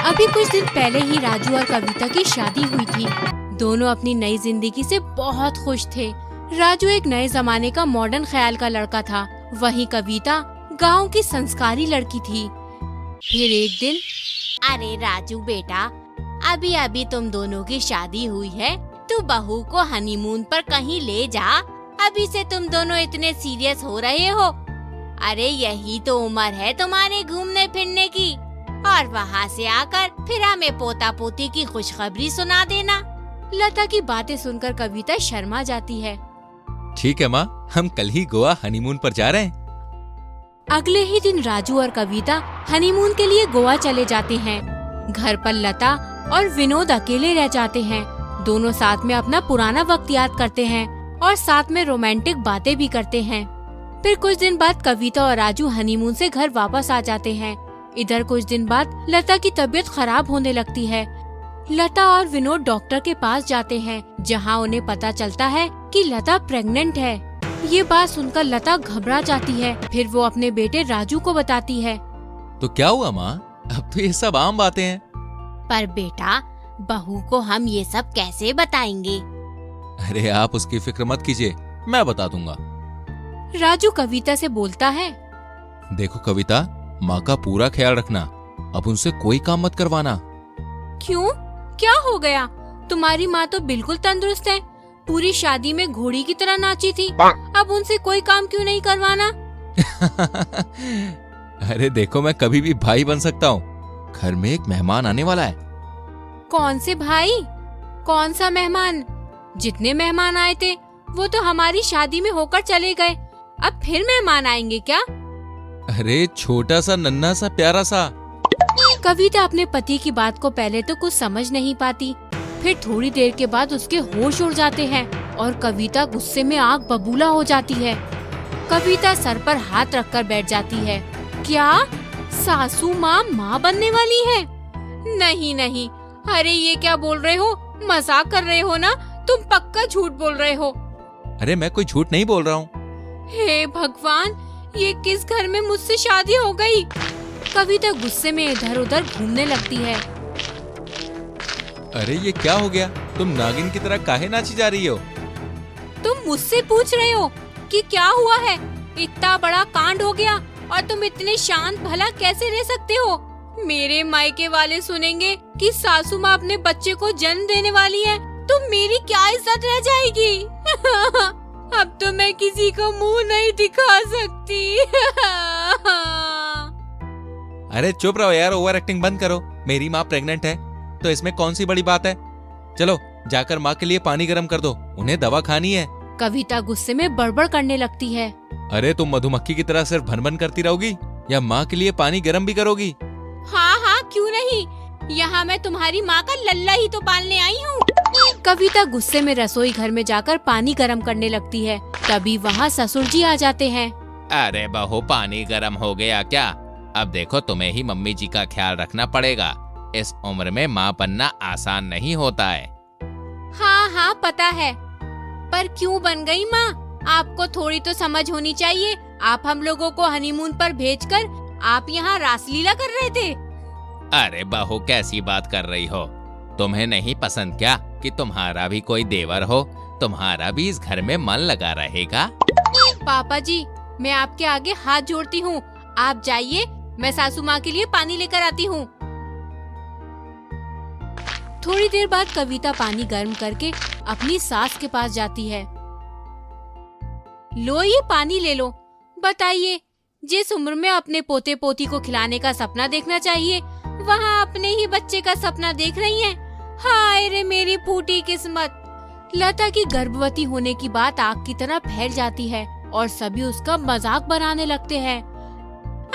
अभी कुछ दिन पहले ही राजू और कविता की शादी हुई थी। दोनों अपनी नई जिंदगी से बहुत खुश थे। राजू एक नए जमाने का मॉडर्न ख्याल का लड़का था, वहीं कविता गांव की संस्कारी लड़की थी। फिर एक दिन, अरे राजू बेटा, अभी अभी तुम दोनों की शादी हुई है, तू बहू को हनीमून पर कहीं ले जा। अभी से तुम दोनों इतने सीरियस हो रहे हो। अरे यही तो उम्र है तुम्हारे घूमने फिरने की, और वहाँ से आकर फिर हमें पोता पोती की खुशखबरी सुना देना। लता की बातें सुनकर कविता शर्मा जाती है। ठीक है माँ, हम कल ही गोवा हनीमून पर जा रहे हैं। अगले ही दिन राजू और कविता हनीमून के लिए गोवा चले जाते हैं। घर पर लता और विनोद अकेले रह जाते हैं। दोनों साथ में अपना पुराना वक्त याद करते हैं और साथ में रोमांटिक बातें भी करते हैं। फिर कुछ दिन बाद कविता और राजू हनीमून से घर वापस आ जाते हैं। इधर कुछ दिन बाद लता की तबीयत खराब होने लगती है। लता और विनोद डॉक्टर के पास जाते हैं, जहां उन्हें पता चलता है कि लता प्रेग्नेंट है। ये बात सुनकर लता घबरा जाती है। फिर वो अपने बेटे राजू को बताती है। तो क्या हुआ माँ, अब तो ये सब आम बातें हैं। पर बेटा, बहू को हम ये सब कैसे बताएंगे? अरे आप उसकी फिक्र मत कीजिए, मैं बता दूंगा। राजू कविता से बोलता है। देखो कविता, माँ का पूरा ख्याल रखना, अब उनसे कोई काम मत करवाना। क्यों, क्या हो गया? तुम्हारी माँ तो बिल्कुल तंदुरुस्त है, पूरी शादी में घोड़ी की तरह नाची थी। अब उनसे कोई काम क्यों नहीं करवाना? अरे देखो, मैं कभी भी भाई बन सकता हूँ। घर में एक मेहमान आने वाला है। कौन से भाई? कौन सा मेहमान? जितने मेहमान आए थे वो तो हमारी शादी में होकर चले गए, अब फिर मेहमान आएंगे क्या? अरे छोटा सा नन्हा सा प्यारा सा। कविता अपने पति की बात को पहले तो कुछ समझ नहीं पाती, फिर थोड़ी देर के बाद उसके होश उड़ जाते हैं और कविता गुस्से में आग बबूला हो जाती है। कविता सर पर हाथ रखकर बैठ जाती है। क्या सासू माँ माँ बनने वाली है? नहीं नहीं, अरे ये क्या बोल रहे हो? मजाक कर रहे हो ना? तुम पक्का झूठ बोल रहे हो। अरे मैं कोई झूठ नहीं बोल रहा हूँ। हे भगवान, ये किस घर में मुझसे शादी हो गई? कविता गुस्से में इधर उधर घूमने लगती है। अरे ये क्या हो गया? तुम नागिन की तरह काहे नाची जा रही हो? तुम मुझसे पूछ रहे हो कि क्या हुआ है? इतना बड़ा कांड हो गया और तुम इतने शांत भला कैसे रह सकते हो? मेरे मायके वाले सुनेंगे कि सासू माँ अपने बच्चे को जन्म देने वाली है, तो मेरी क्या इज्जत रह जाएगी? अब तो मैं किसी को मुंह नहीं दिखा सकती। अरे चुप रहो यार, ओवर एक्टिंग बंद करो। मेरी माँ प्रेग्नेंट है तो इसमें कौन सी बड़ी बात है? चलो जाकर माँ के लिए पानी गर्म कर दो, उन्हें दवा खानी है। कविता गुस्से में बड़बड़ करने लगती है। अरे तुम मधुमक्खी की तरह सिर्फ भन भन करती रहोगी या माँ के लिए पानी गर्म भी करोगी? हाँ हाँ, क्यों नहीं, यहाँ मैं तुम्हारी माँ का लल्ला ही तो पालने आई हूँ। कविता गुस्से में रसोई घर में जाकर पानी गर्म करने लगती है। तभी वहाँ ससुर जी आ जाते हैं। अरे बहू, पानी गर्म हो गया क्या? अब देखो, तुम्हें ही मम्मी जी का ख्याल रखना पड़ेगा। इस उम्र में माँ बनना आसान नहीं होता है। हाँ हाँ पता है, पर क्यों बन गई माँ? आपको थोड़ी तो समझ होनी चाहिए। आप हम लोगों को हनीमून पर भेजकर आप यहाँ रासलीला कर रहे थे। अरे बहू, कैसी बात कर रही हो? तुम्हें नहीं पसंद क्या कि तुम्हारा भी कोई देवर हो? तुम्हारा भी इस घर में मन लगा रहेगा। पापा जी, मैं आपके आगे हाथ जोड़ती हूँ, आप जाइए, मैं सासू माँ के लिए पानी लेकर आती हूँ। थोड़ी देर बाद कविता पानी गर्म करके अपनी सास के पास जाती है। लो ये पानी ले लो। बताइए, जिस उम्र में अपने पोते पोती को खिलाने का सपना देखना चाहिए, वहाँ अपने ही बच्चे का सपना देख रही हैं। हाय रे मेरी फूटी किस्मत। लता की गर्भवती होने की बात आग की तरह फैल जाती है और सभी उसका मजाक बनाने लगते हैं।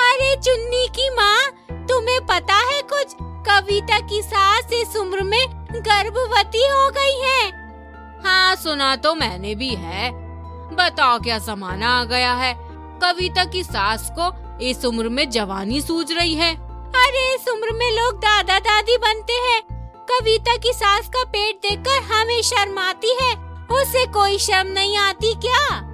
अरे चुन्नी की माँ, तुम्हें पता है कुछ? कविता की सास इस उम्र में गर्भवती हो गई है। हाँ सुना तो मैंने भी है। बताओ क्या जमाना आ गया है, कविता की सास को इस उम्र में जवानी सूझ रही है। अरे इस उम्र में लोग दादा दादी बनते हैं। कविता की सास का पेट देखकर हमें शर्म आती है, उसे कोई शर्म नहीं आती क्या?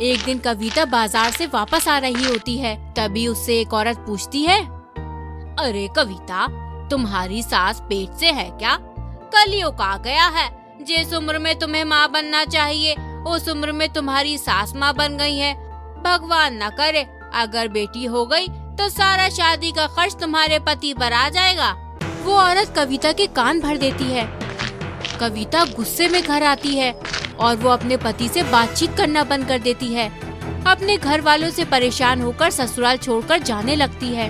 एक दिन कविता बाजार से वापस आ रही होती है, तभी उससे एक औरत पूछती है। अरे कविता, तुम्हारी सास पेट से है क्या? कलयुग आ गया है। जिस उम्र में तुम्हें माँ बनना चाहिए उस उम्र में तुम्हारी सास माँ बन गई है। भगवान न करे अगर बेटी हो गई तो सारा शादी का खर्च तुम्हारे पति पर आ जाएगा। वो औरत कविता के कान भर देती है। कविता गुस्से में घर आती है और वो अपने पति से बातचीत करना बंद कर देती है। अपने घर वालों से परेशान होकर ससुराल छोड़कर जाने लगती है।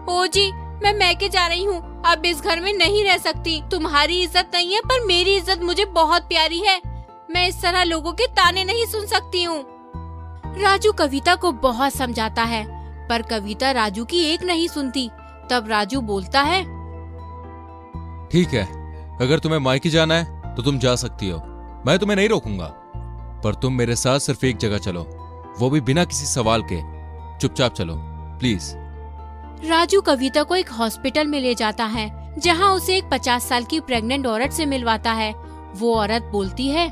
ओ जी, मैं मैके जा रही हूँ, अब इस घर में नहीं रह सकती। तुम्हारी इज्जत नहीं है पर मेरी इज्जत मुझे बहुत प्यारी है। मैं इस तरह लोगों के ताने नहीं सुन सकती हूँ। राजू कविता को बहुत समझाता है पर कविता राजू की एक नहीं सुनती। तब राजू बोलता है, ठीक है, अगर तुम्हें मायके जाना है तो तुम जा सकती हो, मैं तुम्हें नहीं रोकूंगा। पर तुम मेरे साथ सिर्फ एक जगह चलो, वो भी बिना किसी सवाल के। चुपचाप चलो प्लीज। राजू कविता को एक हॉस्पिटल में ले जाता है जहां उसे एक 50 साल की प्रेग्नेंट औरत से मिलवाता है। वो औरत बोलती है,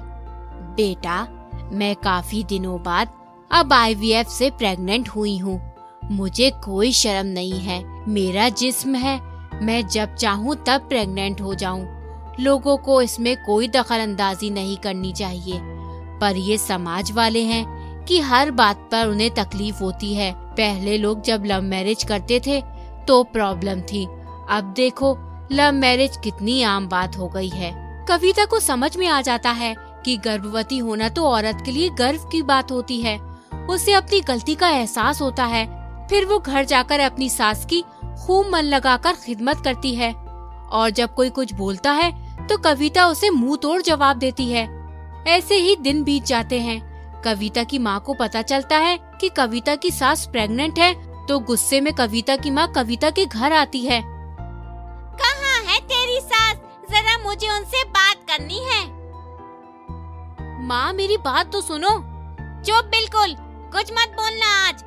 बेटा, मैं काफी दिनों बाद अब IVF से प्रेग्नेंट हुई हूँ। मुझे कोई शर्म नहीं है, मेरा जिस्म है, मैं जब चाहूँ तब प्रेग्नेंट हो जाऊँ। लोगों को इसमें कोई दखलंदाजी नहीं करनी चाहिए, पर ये समाज वाले हैं कि हर बात पर उन्हें तकलीफ होती है। पहले लोग जब लव मैरिज करते थे तो प्रॉब्लम थी, अब देखो लव मैरिज कितनी आम बात हो गई है। कविता को समझ में आ जाता है कि गर्भवती होना तो औरत के लिए गर्व की बात होती है। उसे अपनी गलती का एहसास होता है। फिर वो घर जाकर अपनी सास की खूब मन लगाकर खिदमत करती है और जब कोई कुछ बोलता है तो कविता उसे मुंह तोड़ जवाब देती है। ऐसे ही दिन बीत जाते हैं। कविता की माँ को पता चलता है कि कविता की सास प्रेग्नेंट है तो गुस्से में कविता की माँ कविता के घर आती है। कहाँ है तेरी सास? जरा मुझे उनसे बात करनी है। माँ, मेरी बात तो सुनो। चुप, बिल्कुल कुछ मत बोलना। आज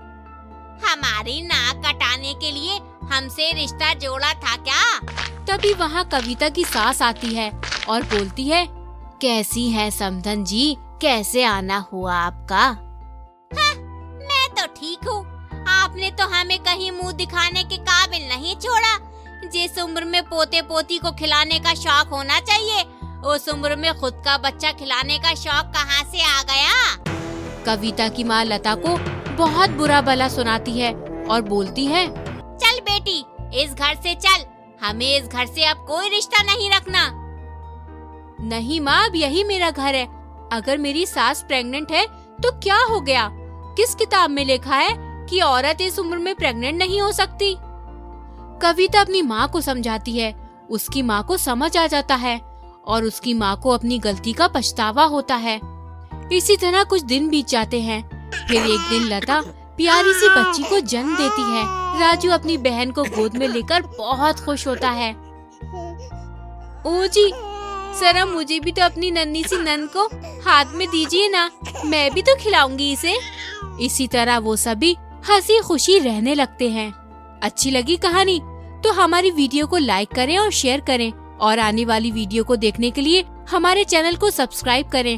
हमारी नाक कटाने के लिए हमसे रिश्ता जोड़ा था क्या? तभी वहाँ कविता की सास आती है और बोलती है, कैसी है समधन जी, कैसे आना हुआ आपका? मैं तो ठीक हूँ, आपने तो हमें कहीं मुंह दिखाने के काबिल नहीं छोड़ा। जिस उम्र में पोते पोती को खिलाने का शौक होना चाहिए उस उम्र में खुद का बच्चा खिलाने का शौक कहाँ से आ गया? कविता की माँ लता को बहुत बुरा भला सुनाती है और बोलती है, चल बेटी, इस घर से चल, हमें इस घर से अब कोई रिश्ता नहीं रखना। नहीं माँ, अब यही मेरा घर है। अगर मेरी सास प्रेग्नेंट है तो क्या हो गया? किस किताब में लिखा है कि औरत इस उम्र में प्रेग्नेंट नहीं हो सकती? कविता अपनी माँ को समझाती है। उसकी माँ को समझ आ जाता है और उसकी माँ को अपनी गलती का पछतावा होता है। इसी तरह कुछ दिन बीत जाते हैं। फिर एक दिन लता प्यारी सी बच्ची को जन्म देती है। राजू अपनी बहन को गोद में लेकर बहुत खुश होता है। ओ जी, जरा मुझे भी तो अपनी नन्ही सी नंद को हाथ में दीजिए ना, मैं भी तो खिलाऊंगी इसे। इसी तरह वो सभी हंसी खुशी रहने लगते हैं। अच्छी लगी कहानी तो हमारी वीडियो को लाइक करें और शेयर करें और आने वाली वीडियो को देखने के लिए हमारे चैनल को सब्सक्राइब करें।